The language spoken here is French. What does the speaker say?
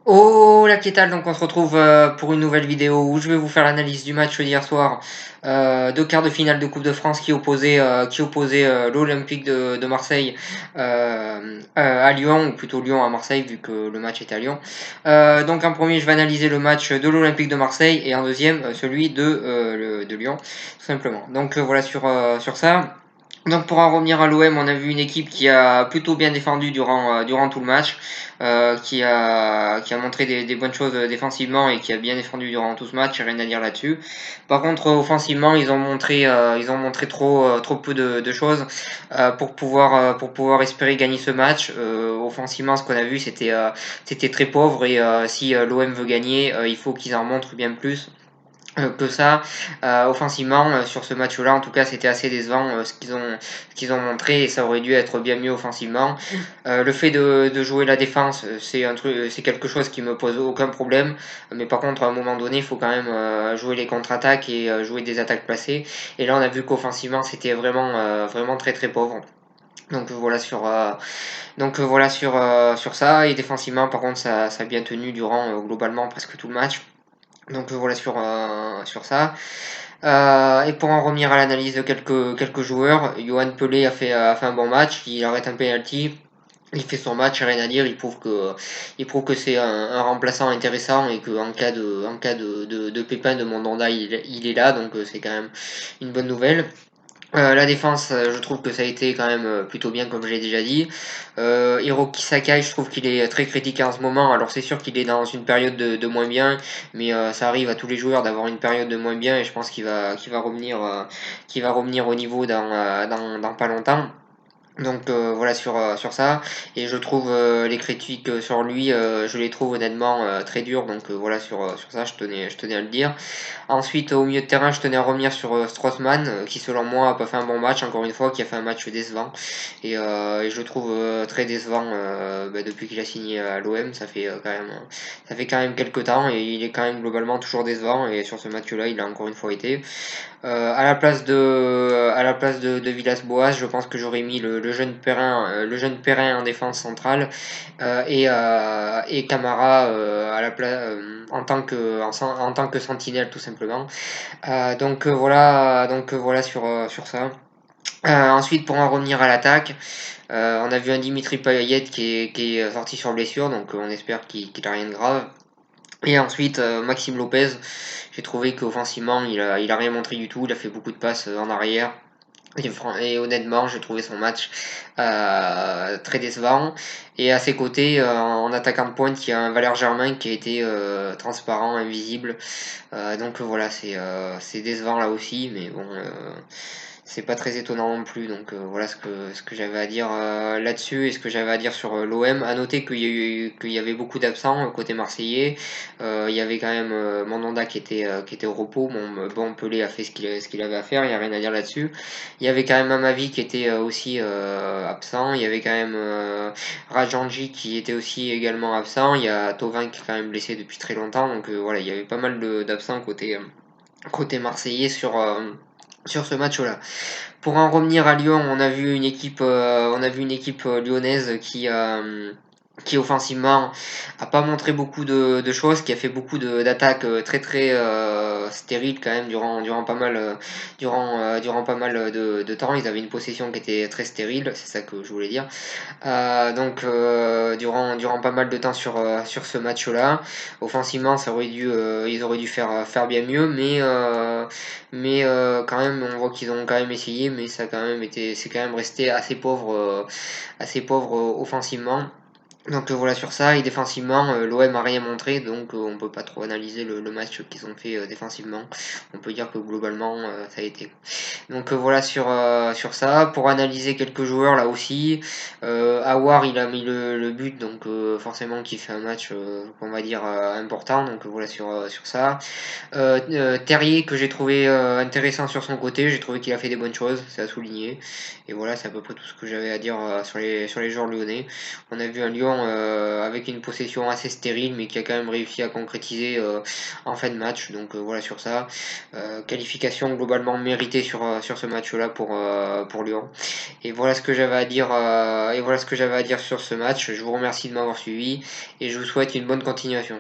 Oh la Kétal, donc on se retrouve pour une nouvelle vidéo où je vais vous faire l'analyse du match d'hier soir, de quart de finale de Coupe de France qui opposait l'Olympique de Marseille à Lyon, ou plutôt Lyon à Marseille vu que le match était à Lyon. Donc en premier je vais analyser le match de l'Olympique de Marseille et en deuxième celui de Lyon, tout simplement. Donc voilà sur ça. Donc pour en revenir à l'OM, on a vu une équipe qui a plutôt bien défendu durant tout le match, qui a montré des bonnes choses défensivement et qui a bien défendu durant tout ce match, rien à dire là-dessus. Par contre, offensivement, ils ont montré trop peu de choses pour pouvoir espérer gagner ce match. Offensivement, ce qu'on a vu, c'était très pauvre et si l'OM veut gagner, il faut qu'ils en montrent bien plus que ça. Offensivement, sur ce match-là, en tout cas, c'était assez décevant ce qu'ils ont montré et ça aurait dû être bien mieux offensivement. Le fait de jouer la défense, c'est quelque chose qui me pose aucun problème. Mais par contre, à un moment donné, il faut quand même jouer les contre-attaques et jouer des attaques placées. Et là, on a vu qu'offensivement, c'était vraiment très très pauvre. Donc voilà sur ça. Et défensivement, par contre, ça a bien tenu durant globalement presque tout le match. Donc voilà sur ça. Et pour en revenir à l'analyse de quelques joueurs, Johan Pelé a fait un bon match, il arrête un penalty, il fait son match, rien à dire, il prouve que c'est un remplaçant intéressant et qu'en cas de pépin de Mandanda, il est là, donc c'est quand même une bonne nouvelle. La défense, je trouve que ça a été quand même plutôt bien, comme je l'ai déjà dit. Hiroki Sakai, je trouve qu'il est très critiqué en ce moment. Alors c'est sûr qu'il est dans une période de moins bien, mais ça arrive à tous les joueurs d'avoir une période de moins bien et je pense qu'il va revenir au niveau dans pas longtemps. Donc voilà sur ça. Et je trouve les critiques sur lui, je les trouve honnêtement très dures. Donc voilà sur ça, je tenais à le dire. Ensuite, au milieu de terrain, je tenais à revenir sur Strootman, qui selon moi a pas fait un bon match, encore une fois, qui a fait un match décevant. Et je le trouve très décevant depuis qu'il a signé à l'OM. Ça fait quand même quelques temps et il est quand même globalement toujours décevant. Et sur ce match-là, il a encore une fois été. À la place de Villas-Boas, je pense que j'aurais mis le jeune Perrin en défense centrale et Camara en tant que sentinelle tout simplement. Donc voilà sur ça. Ensuite, pour en revenir à l'attaque, on a vu un Dimitri Payet qui est sorti sur blessure, donc on espère qu'il n'a rien de grave. Et ensuite, Maxime Lopez, j'ai trouvé qu'offensivement, il a rien montré du tout. Il a fait beaucoup de passes en arrière. Et honnêtement, j'ai trouvé son match très décevant. Et à ses côtés, en attaquant de pointe, il y a un Valère Germain qui a été transparent, invisible. Donc voilà, c'est décevant là aussi, mais bon, c'est pas très étonnant non plus. Donc voilà ce que j'avais à dire là-dessus et ce que j'avais à dire sur l'OM. À noter qu'il y avait beaucoup d'absents côté marseillais. Il y avait quand même Mandanda qui était au repos. Bon, Pelé a fait ce qu'il avait à faire, il n'y a rien à dire là-dessus. Il y avait quand même Amavi qui était aussi absent. Il y avait quand même Rajanji qui était aussi également absent. Il y a Thauvin qui est quand même blessé depuis très longtemps. Donc voilà, il y avait pas mal d'absents côté marseillais sur ce match-là. Pour en revenir à Lyon, on a vu une équipe lyonnaise qui offensivement a pas montré beaucoup de choses, qui a fait beaucoup d'attaques très très stériles quand même durant pas mal de temps. Ils avaient une possession qui était très stérile, c'est ça que je voulais dire. Donc durant pas mal de temps sur ce match-là, offensivement, ils auraient dû faire bien mieux, mais quand même, on voit qu'ils ont quand même essayé, mais c'est quand même resté assez pauvre offensivement. Donc voilà sur ça, et défensivement, l'OM a rien montré, donc on peut pas trop analyser le match qu'ils ont fait défensivement. On peut dire que globalement ça a été. Donc voilà sur ça. Pour analyser quelques joueurs là aussi, Awar il a mis le but, donc forcément qui fait un match on va dire important, donc voilà sur ça. Terrier que j'ai trouvé intéressant sur son côté, j'ai trouvé qu'il a fait des bonnes choses, c'est à souligner. Et voilà, c'est à peu près tout ce que j'avais à dire sur les joueurs lyonnais. On a vu un Lyon avec une possession assez stérile, mais qui a quand même réussi à concrétiser en fin de match. Donc voilà sur ça. Qualification globalement méritée sur ce match-là pour Lyon. Et voilà ce que j'avais à dire. Et voilà ce que j'avais à dire sur ce match. Je vous remercie de m'avoir suivi et je vous souhaite une bonne continuation.